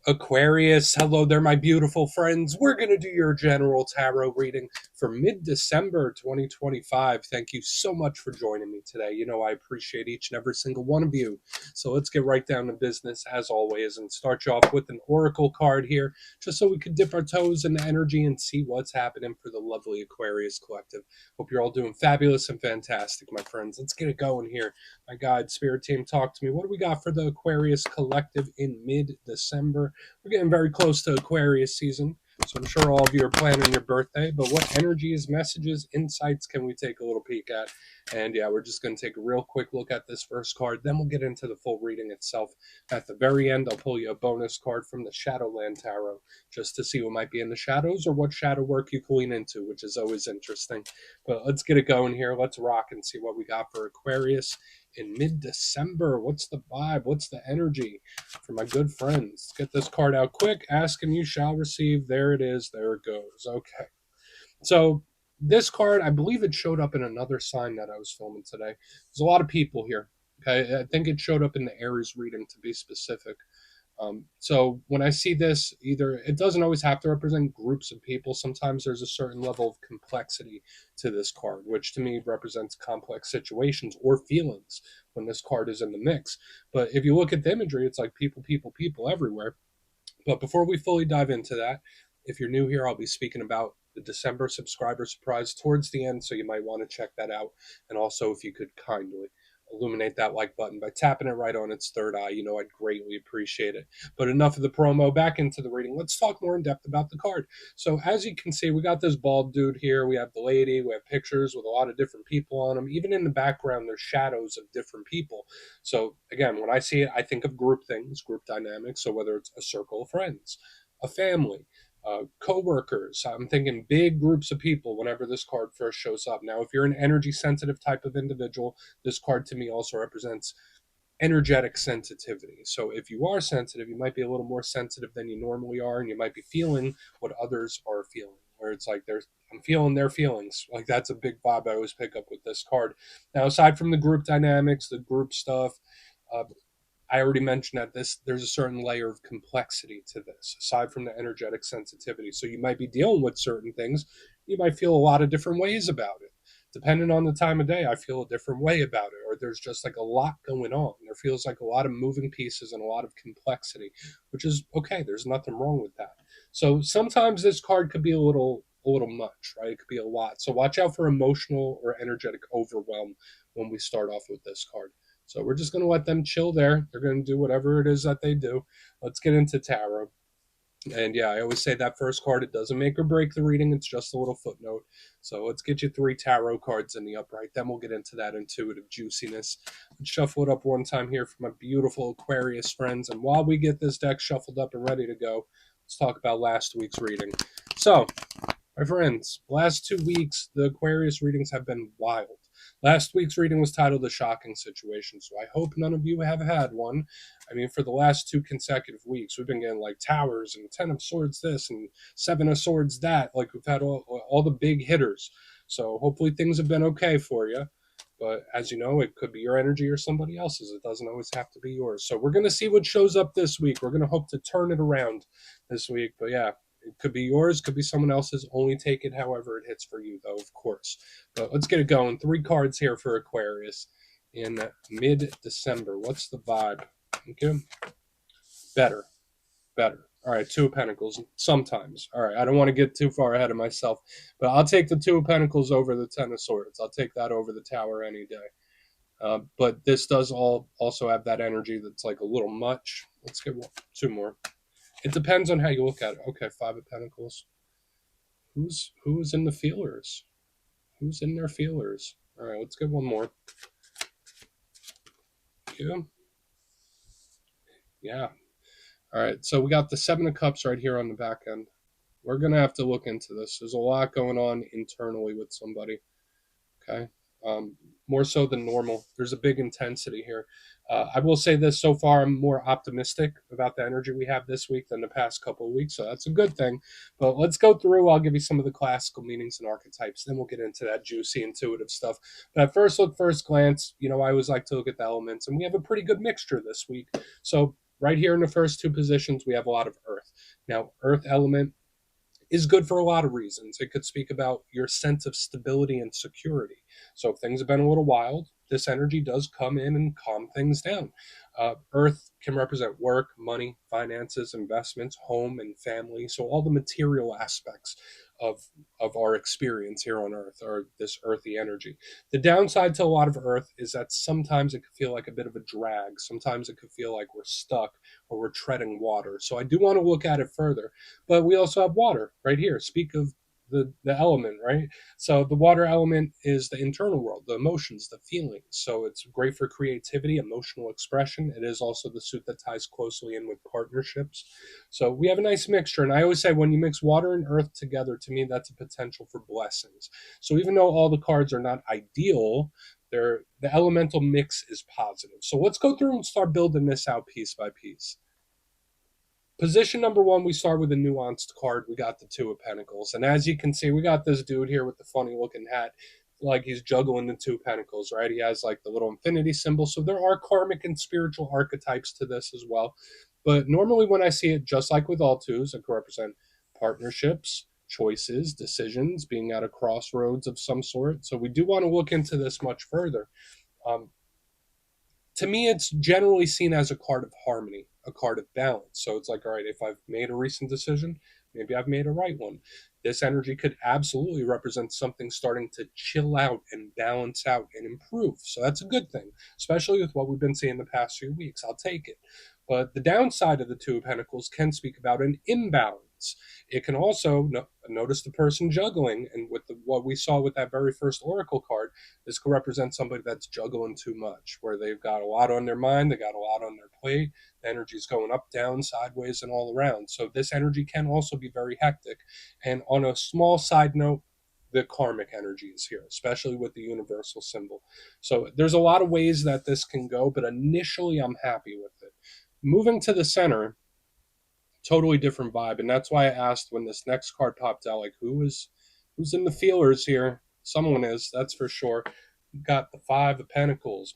Aquarius, hello there, my beautiful friends. We're going to do your general tarot reading for mid-December 2025. Thank you so much for joining me today. You know, I appreciate each and every single one of you. So let's get right down to business as always and start you off with an oracle card here, just so we could dip our toes in the energy and see what's happening for the lovely Aquarius collective. Hope you're all doing fabulous and fantastic, my friends. Let's get it going here. My God, Spirit Team, talk to me. What do we got for the Aquarius collective in mid-December? We're getting very close to Aquarius season, so I'm sure all of you are planning your birthday, but what energies, messages, insights can we take a little peek at? And yeah, we're just going to take a real quick look at this first card, then we'll get into the full reading itself. At the very end, I'll pull you a bonus card from the Shadowland Tarot, just to see what might be in the shadows or what shadow work you can lean into, which is always interesting. But let's get it going here. Let's rock and see what we got for Aquarius in mid-December. What's the vibe? What's the energy for my good friends? Let's get this card out quick. Ask and you shall receive. There it is. There it goes. Okay. So this card, I believe it showed up in another sign that I was filming today. There's a lot of people here. Okay. I think it showed up in the Aries reading, to be specific. So when I see this, either it doesn't always have to represent groups of people. Sometimes there's a certain level of complexity to this card, which to me represents complex situations or feelings when this card is in the mix. But if you look at the imagery, it's like people, people, people everywhere. But before we fully dive into that, if you're new here, I'll be speaking about the December subscriber surprise towards the end, so you might want to check that out. And also, if you could kindly illuminate that like button by tapping it right on its third eye, you know I'd greatly appreciate it. But enough of the promo, back into the reading. Let's talk more in depth about the card. So as you can see, we got this bald dude here, we have the lady, we have pictures with a lot of different people on them. Even in the background, there's shadows of different people. So again, when I see it, I think of group things, group dynamics. So whether it's a circle of friends, a family, co-workers. I'm thinking big groups of people whenever this card first shows up. Now, if you're an energy sensitive type of individual, this card to me also represents energetic sensitivity. So if you are sensitive, you might be a little more sensitive than you normally are, and you might be feeling what others are feeling, where it's like I'm feeling their feelings. Like that's a big vibe I always pick up with this card. Now, aside from the group dynamics, the group stuff, I already mentioned that there's a certain layer of complexity to this, aside from the energetic sensitivity. So you might be dealing with certain things. You might feel a lot of different ways about it. Depending on the time of day, I feel a different way about it, or there's just like a lot going on. There feels like a lot of moving pieces and a lot of complexity, which is okay. There's nothing wrong with that. So sometimes this card could be a little much, right? It could be a lot. So watch out for emotional or energetic overwhelm when we start off with this card. So we're just going to let them chill there. They're going to do whatever it is that they do. Let's get into tarot. And yeah, I always say that first card, it doesn't make or break the reading. It's just a little footnote. So let's get you 3 tarot cards in the upright. Then we'll get into that intuitive juiciness. Let's shuffle it up one time here for my beautiful Aquarius friends. And while we get this deck shuffled up and ready to go, let's talk about last week's reading. So, my friends, last 2 weeks, the Aquarius readings have been wild. Last week's reading was titled A Shocking Situation, so I hope none of you have had one. I mean, for the last 2 consecutive weeks, we've been getting like Towers and 10 of Swords this and 7 of Swords that. Like, we've had all the big hitters. So hopefully things have been okay for you. But as you know, it could be your energy or somebody else's. It doesn't always have to be yours. So we're going to see what shows up this week. We're going to hope to turn it around this week. But yeah, it could be yours, could be someone else's. Only take it however it hits for you, though, of course. But let's get it going. 3 cards here for Aquarius in mid-December. What's the vibe? Okay. Better. All right, 2 of Pentacles. Sometimes. All right, I don't want to get too far ahead of myself, but I'll take the 2 of Pentacles over the 10 of Swords. I'll take that over the Tower any day. But this does also have that energy that's like a little much. Let's get 2 more. It depends on how you look at it. Okay, 5 of Pentacles. Who's in the feelers? Who's in their feelers? All right, let's get 1 more. Yeah. All right, so we got the 7 of Cups right here on the back end. We're going to have to look into this. There's a lot going on internally with somebody. Okay. More so than normal. There's a big intensity here. I will say this, so far I'm more optimistic about the energy we have this week than the past couple of weeks, so that's a good thing. But let's go through. I'll give you some of the classical meanings and archetypes, then we'll get into that juicy intuitive stuff. But at first glance, you know, I always like to look at the elements, and we have a pretty good mixture this week. So right here in the first two positions, we have a lot of earth. Now, earth element is good for a lot of reasons. It could speak about your sense of stability and security. So if things have been a little wild, this energy does come in and calm things down. Earth can represent work, money, finances, investments, home, and family. So all the material aspects of our experience here on Earth are this earthy energy. The downside to a lot of Earth is that sometimes it could feel like a bit of a drag. Sometimes it could feel like we're stuck or we're treading water. So I do want to look at it further. But we also have water right here. Speak of the element, right? So the water element is the internal world, the emotions, the feelings. So it's great for creativity, emotional expression. It is also the suit that ties closely in with partnerships. So we have a nice mixture. And I always say when you mix water and earth together, to me, that's a potential for blessings. So even though all the cards are not ideal, the elemental mix is positive. So let's go through and start building this out piece by piece. Position number one, we start with a nuanced card. We got the Two of Pentacles. And as you can see, we got this dude here with the funny looking hat, like he's juggling the Two of Pentacles, right? He has like the little infinity symbol. So there are karmic and spiritual archetypes to this as well. But normally when I see it, just like with all twos, it could represent partnerships, choices, decisions, being at a crossroads of some sort. So we do want to look into this much further. Um, to me, it's generally seen as a card of harmony, a card of balance. So it's like, all right, if I've made a recent decision, maybe I've made a right one. This energy could absolutely represent something starting to chill out and balance out and improve. So that's a good thing, especially with what we've been seeing the past few weeks. I'll take it. But the downside of the Two of Pentacles can speak about an imbalance. It can also notice the person juggling, and with what we saw with that very first Oracle card, this could represent somebody that's juggling too much, where they've got a lot on their mind, they got a lot on their plate, the energy's going up, down, sideways, and all around. So this energy can also be very hectic. And on a small side note, the karmic energy is here, especially with the universal symbol. So there's a lot of ways that this can go, but initially I'm happy with it. Moving to the center, totally different vibe, and that's why I asked when this next card popped out, like who's in the feelers here. Someone is, that's for sure. Got the Five of Pentacles.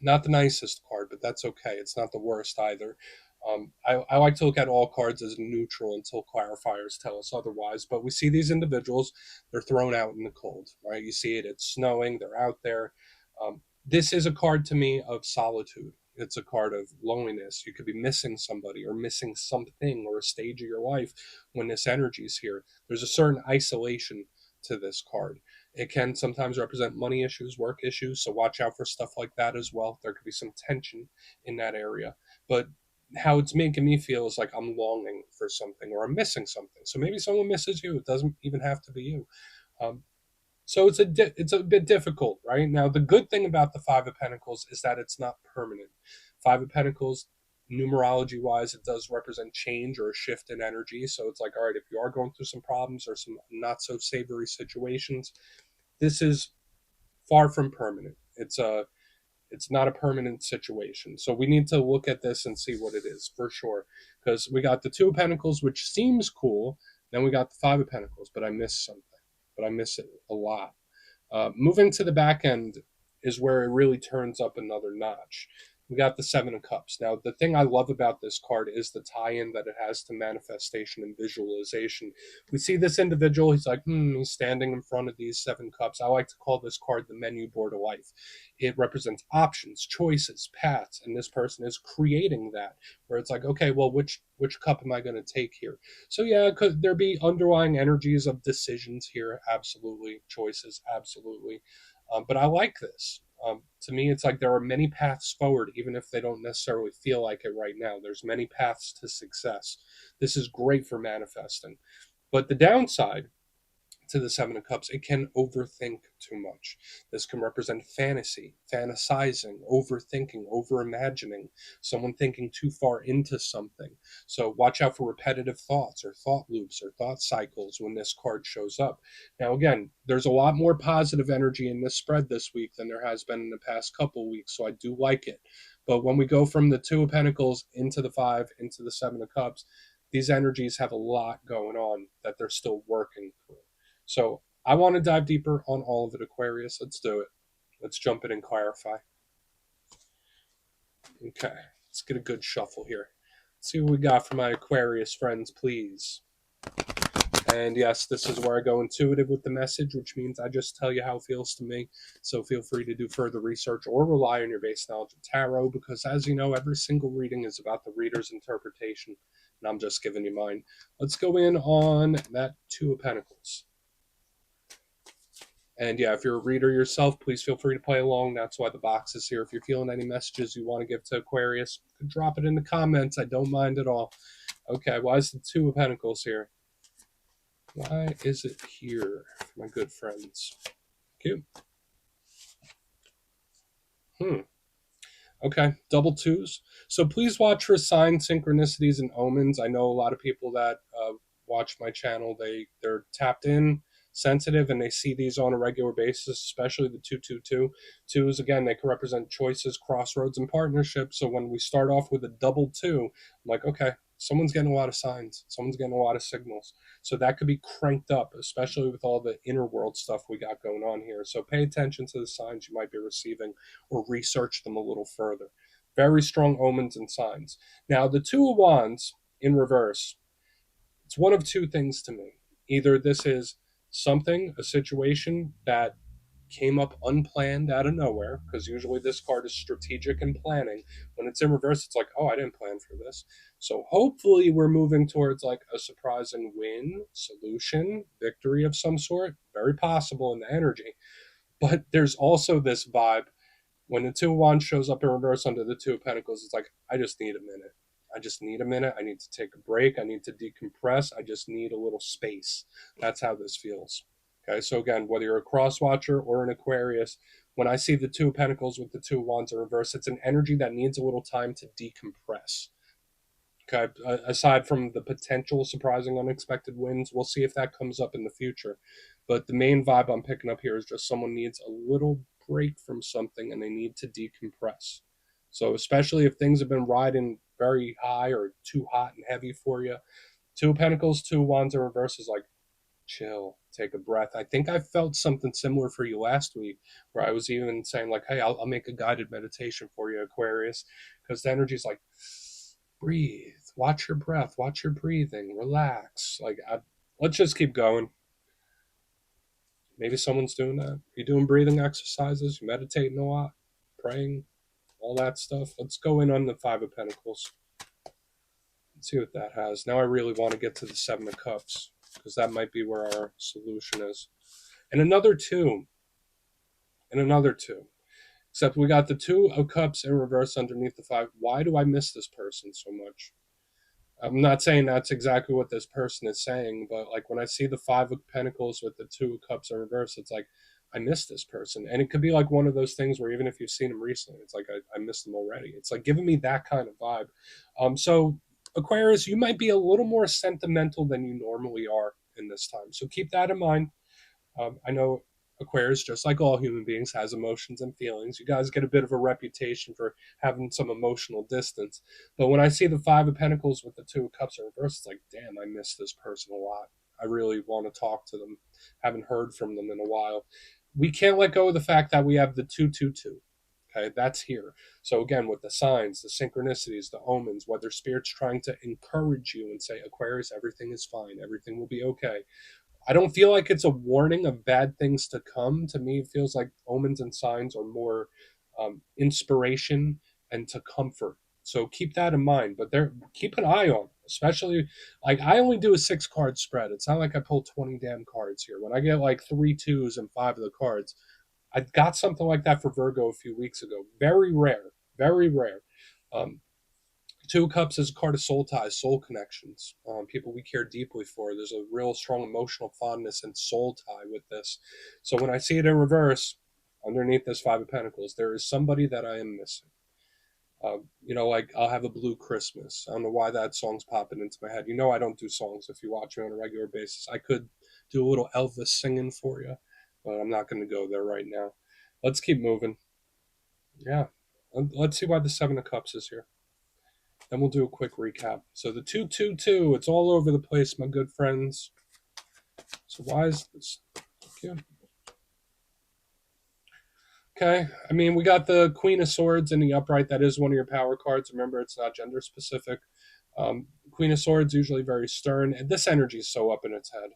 Not the nicest card, but that's okay. It's not the worst either. I like to look at all cards as neutral until clarifiers tell us otherwise. But we see these individuals, they're thrown out in the cold, right? You see it, it's snowing, they're out there. This is a card to me of solitude. It's a card of loneliness. You could be missing somebody or missing something or a stage of your life when this energy is here. There's a certain isolation to this card. It can sometimes represent money issues, work issues, so watch out for stuff like that as well. There could be some tension in that area. But how it's making me feel is like I'm longing for something or I'm missing something. So maybe someone misses you. It doesn't even have to be you. Um, so it's a bit difficult, right? Now, the good thing about the Five of Pentacles is that it's not permanent. Five of Pentacles, numerology wise, it does represent change or a shift in energy. So it's like, all right, if you are going through some problems or some not so savory situations, this is far from permanent. It's not a permanent situation. So we need to look at this and see what it is for sure. Because we got the Two of Pentacles, which seems cool. Then we got the Five of Pentacles, but I miss something. But I miss it a lot. Moving to the back end is where it really turns up another notch. We got the Seven of Cups. Now, the thing I love about this card is the tie-in that it has to manifestation and visualization. We see this individual, he's like, he's standing in front of these Seven Cups. I like to call this card the menu board of life. It represents options, choices, paths, and this person is creating that, where it's like, okay, well, which cup am I going to take here? So yeah, could there be underlying energies of decisions here? Absolutely. Choices, absolutely. But I like this. To me, it's like there are many paths forward, even if they don't necessarily feel like it right now. There's many paths to success. This is great for manifesting. But the downside to the Seven of Cups, it can overthink too much. This can represent fantasy, fantasizing, overthinking, overimagining, someone thinking too far into something. So watch out for repetitive thoughts or thought loops or thought cycles when this card shows up. Now, again, there's a lot more positive energy in this spread this week than there has been in the past couple weeks, so I do like it. But when we go from the Two of Pentacles into the Five, into the Seven of Cups, these energies have a lot going on that they're still working through. So I want to dive deeper on all of it, Aquarius. Let's do it. Let's jump in and clarify. Okay. Let's get a good shuffle here. Let's see what we got for my Aquarius friends, please. And yes, this is where I go intuitive with the message, which means I just tell you how it feels to me. So feel free to do further research or rely on your base knowledge of tarot, because as you know, every single reading is about the reader's interpretation, and I'm just giving you mine. Let's go in on that Two of Pentacles. And yeah, if you're a reader yourself, please feel free to play along. That's why the box is here. If you're feeling any messages you want to give to Aquarius, you can drop it in the comments. I don't mind at all. Okay, why is the Two of Pentacles here? Why is it here, my good friends? Cute. Okay, double twos. So please watch for signs, synchronicities, and omens. I know a lot of people that watch my channel, they're tapped in, sensitive, and they see these on a regular basis, especially the 222. Twos, again, they can represent choices, crossroads, and partnerships. So when we start off with a double two, I'm like, okay, someone's getting a lot of signs. Someone's getting a lot of signals. So that could be cranked up, especially with all the inner world stuff we got going on here. So pay attention to the signs you might be receiving or research them a little further. Very strong omens and signs. Now, the Two of Wands in reverse, it's one of two things to me. Either this is something, a situation that came up unplanned out of nowhere, because usually this card is strategic and planning. When it's in reverse, it's like, oh, I didn't plan for this. So hopefully we're moving towards like a surprising win, solution, victory of some sort. Very possible in the energy. But there's also this vibe when the Two of Wands shows up in reverse under the Two of Pentacles. It's like, I just need a minute. I just need a minute. I need to take a break. I need to decompress. I just need a little space. That's how this feels. Okay, so again, whether you're a cross watcher or an Aquarius, when I see the Two of Pentacles with the Two of Wands in reverse, it's an energy that needs a little time to decompress. Okay, aside from the potential surprising unexpected wins, we'll see if that comes up in the future. But the main vibe I'm picking up here is just someone needs a little break from something and they need to decompress. So especially if things have been riding very high or too hot and heavy for you, Two of Pentacles, Two of Wands in reverse is like, chill, take a breath. I think I felt something similar for you last week, where I was even saying like, hey, I'll make a guided meditation for you, Aquarius, because the energy's like, breathe, watch your breath, watch your breathing, relax. Like, let's just keep going. Maybe someone's doing that. You doing breathing exercises, you meditating a lot, praying, all that stuff. Let's go in on the Five of Pentacles. Let's see what that has. Now I really want to get to the Seven of Cups, because that might be where our solution is. And another two. And another two. Except we got the Two of Cups in reverse underneath the Five. Why do I miss this person so much? I'm not saying that's exactly what this person is saying, but like when I see the Five of Pentacles with the Two of Cups in reverse, it's like, I miss this person. And it could be like one of those things where even if you've seen them recently, it's like, I miss them already. It's like giving me that kind of vibe. So Aquarius, you might be a little more sentimental than you normally are in this time. So keep that in mind. I know Aquarius, just like all human beings, has emotions and feelings. You guys get a bit of a reputation for having some emotional distance. But when I see the Five of Pentacles with the Two of Cups in reverse, it's like, damn, I miss this person a lot. I really want to talk to them. Haven't heard from them in a while. We can't let go of the fact that we have the 222. Okay, that's here. So again, with the signs, the synchronicities, the omens, whether Spirit's trying to encourage you and say, Aquarius, everything is fine, everything will be okay. I don't feel like it's a warning of bad things to come. To me, it feels like omens and signs are more inspiration and to comfort. So keep that in mind. But keep an eye on, especially like I only do a 6-card spread. It's not like I pull 20 damn cards here. When I get like 3 twos and 5 of the cards, I got something like that for Virgo a few weeks ago. Very rare, very rare. Two of Cups is a card of soul ties, soul connections, people we care deeply for. There's a real strong emotional fondness and soul tie with this. So when I see it in reverse, underneath this Five of Pentacles, there is somebody that I am missing. Like I'll have a Blue Christmas. I don't know why that song's popping into my head. I don't do songs if you watch me on a regular basis. I could do a little Elvis singing for you, but I'm not going to go there right now. Let's keep moving. Yeah. Let's see why the Seven of Cups is here. Then we'll do a quick recap. So the 222, it's all over the place, my good friends. So why is this? Okay. Okay. I mean, we got the Queen of Swords in the upright. That is one of your power cards. Remember, it's not gender specific. Queen of Swords usually very stern, and this energy is so up in its head.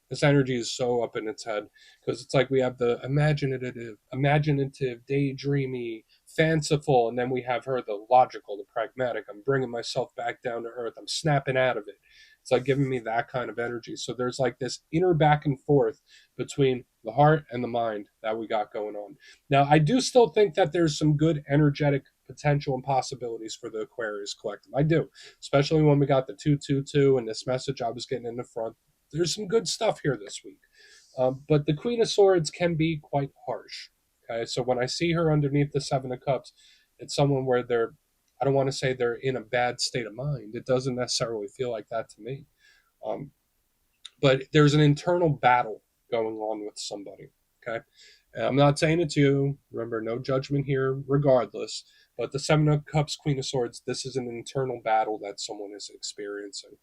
This energy is so up in its head because it's like we have the imaginative, daydreamy, fanciful, and then we have her, the logical, the pragmatic. I'm bringing myself back down to earth. I'm snapping out of it. It's like giving me that kind of energy. So there's like this inner back and forth between the heart and the mind that we got going on. Now, I do still think that there's some good energetic potential and possibilities for the Aquarius collective. I do, especially when we got the 222 and this message I was getting in the front. There's some good stuff here this week. But the Queen of Swords can be quite harsh. Okay, so when I see her underneath the Seven of Cups, it's someone where they're, I don't want to say they're in a bad state of mind. It doesn't necessarily feel like that to me. Um, but there's an internal battle going on with somebody. Okay, and I'm not saying it's you. Remember, no judgment here, regardless. But the Seven of Cups, Queen of Swords, this is an internal battle that someone is experiencing.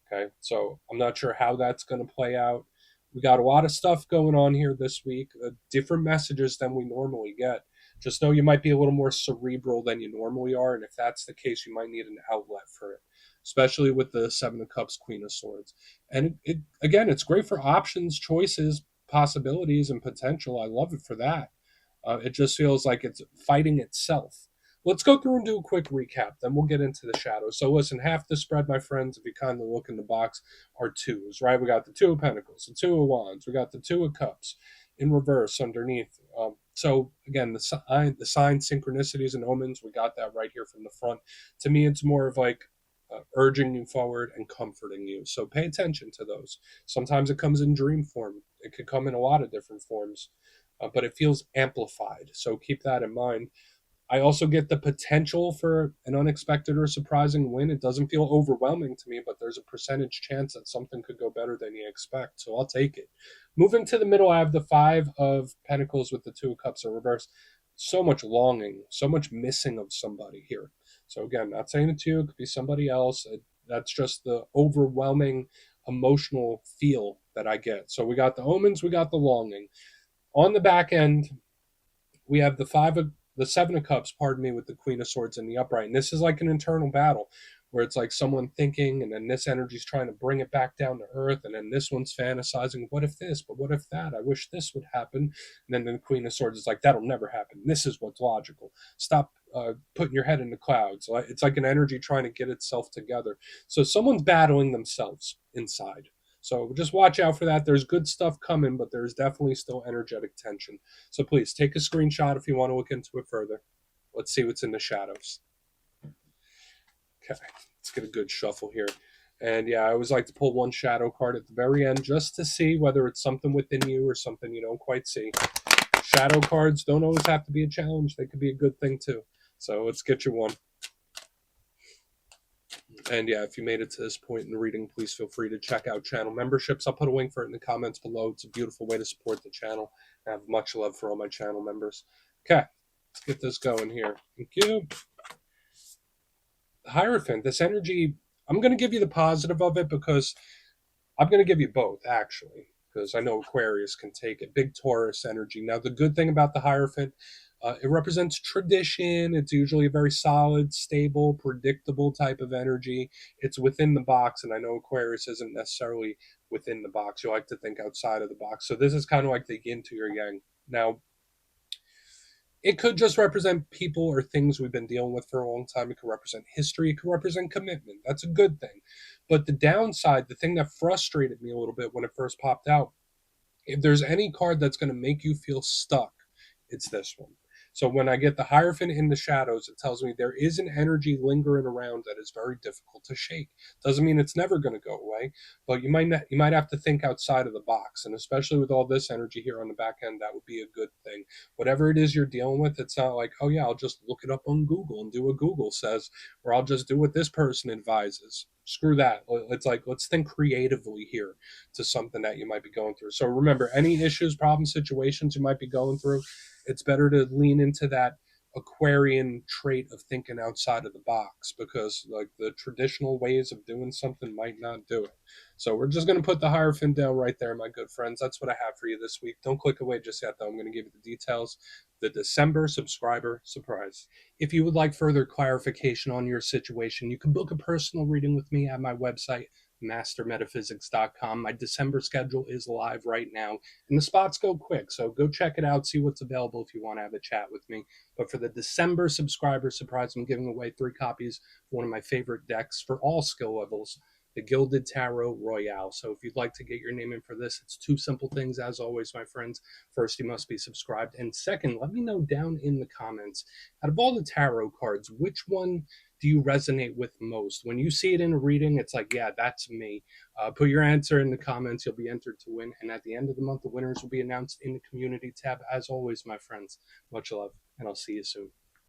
Okay, so I'm not sure how that's going to play out. We got a lot of stuff going on here this week, different messages than we normally get. Just know you might be a little more cerebral than you normally are, and if that's the case, you might need an outlet for it, especially with the Seven of Cups, Queen of Swords. And it again, it's great for options, choices, possibilities, and potential. I love it for that. It just feels like it's fighting itself. Let's go through and do a quick recap, then we'll get into the shadows. So, listen, half the spread, my friends, if you kind of look in the box, are twos, right? We got the Two of Pentacles, the Two of Wands, we got the Two of Cups in reverse underneath. So, again, the sign synchronicities and omens, we got that right here from the front. To me, it's more of like urging you forward and comforting you. So, pay attention to those. Sometimes it comes in dream form, it could come in a lot of different forms. But it feels amplified. So keep that in mind. I also get the potential for an unexpected or surprising win. It doesn't feel overwhelming to me, but there's a percentage chance that something could go better than you expect. So I'll take it. Moving to the middle, I have the Five of Pentacles with the Two of Cups in reverse. So much longing, so much missing of somebody here. So again, not saying it to you, it could be somebody else. That's just the overwhelming emotional feel that I get. So we got the omens, we got the longing. On the back end, we have the Seven of Cups, pardon me, with the Queen of Swords in the upright. And this is like an internal battle where it's like someone thinking, and then this energy is trying to bring it back down to earth, and then this one's fantasizing, what if this, but what if that? I wish this would happen. And then the Queen of Swords is like, that'll never happen. This is what's logical. Stop putting your head in the clouds. It's like an energy trying to get itself together. So someone's battling themselves inside. So just watch out for that. There's good stuff coming, but there's definitely still energetic tension. So please take a screenshot if you want to look into it further. Let's see what's in the shadows. Okay, let's get a good shuffle here. And yeah, I always like to pull one shadow card at the very end just to see whether it's something within you or something you don't quite see. Shadow cards don't always have to be a challenge. They could be a good thing too. So let's get you one. And yeah, if you made it to this point in the reading, please feel free to check out channel memberships. I'll put a link for it in the comments below. It's a beautiful way to support the channel. I have much love for all my channel members. Okay, let's get this going here. Thank you. The Hierophant, this energy, I'm going to give you the positive of it because I'm going to give you both, actually, because I know Aquarius can take it. Big Taurus energy. Now, the good thing about the Hierophant, it represents tradition. It's usually a very solid, stable, predictable type of energy. It's within the box, and I know Aquarius isn't necessarily within the box. You like to think outside of the box. So this is kind of like the yin to your yang. Now, it could just represent people or things we've been dealing with for a long time. It could represent history. It could represent commitment. That's a good thing. But the downside, the thing that frustrated me a little bit when it first popped out, if there's any card that's going to make you feel stuck, it's this one. So when I get the Hierophant in the shadows, it tells me there is an energy lingering around that is very difficult to shake. Doesn't mean it's never going to go away, but you might have to think outside of the box. And especially with all this energy here on the back end, that would be a good thing. Whatever it is you're dealing with, it's not like, oh yeah, I'll just look it up on Google and do what Google says, or I'll just do what this person advises. Screw that. It's like, let's think creatively here to something that you might be going through. So remember, any issues, problems, situations you might be going through, it's better to lean into that Aquarian trait of thinking outside of the box, because like the traditional ways of doing something might not do it. So we're just going to put the Hierophant down right there, my good friends. That's what I have for you this week. Don't click away just yet, though. I'm going to give you the details. The December subscriber surprise. If you would like further clarification on your situation, you can book a personal reading with me at my website, mastermetaphysics.com. My December schedule is live right now, and the spots go quick, so go check it out, see what's available if you want to have a chat with me. But for the December subscriber surprise, I'm giving away 3 copies of one of my favorite decks for all skill levels, the Gilded Tarot Royale. So if you'd like to get your name in for this, it's 2 simple things, as always, my friends. First, you must be subscribed. And second, let me know down in the comments, out of all the tarot cards, which one do you resonate with most? When you see it in a reading, it's like, yeah, that's me. Put your answer in the comments. You'll be entered to win. And at the end of the month, the winners will be announced in the community tab. As always, my friends, much love, and I'll see you soon.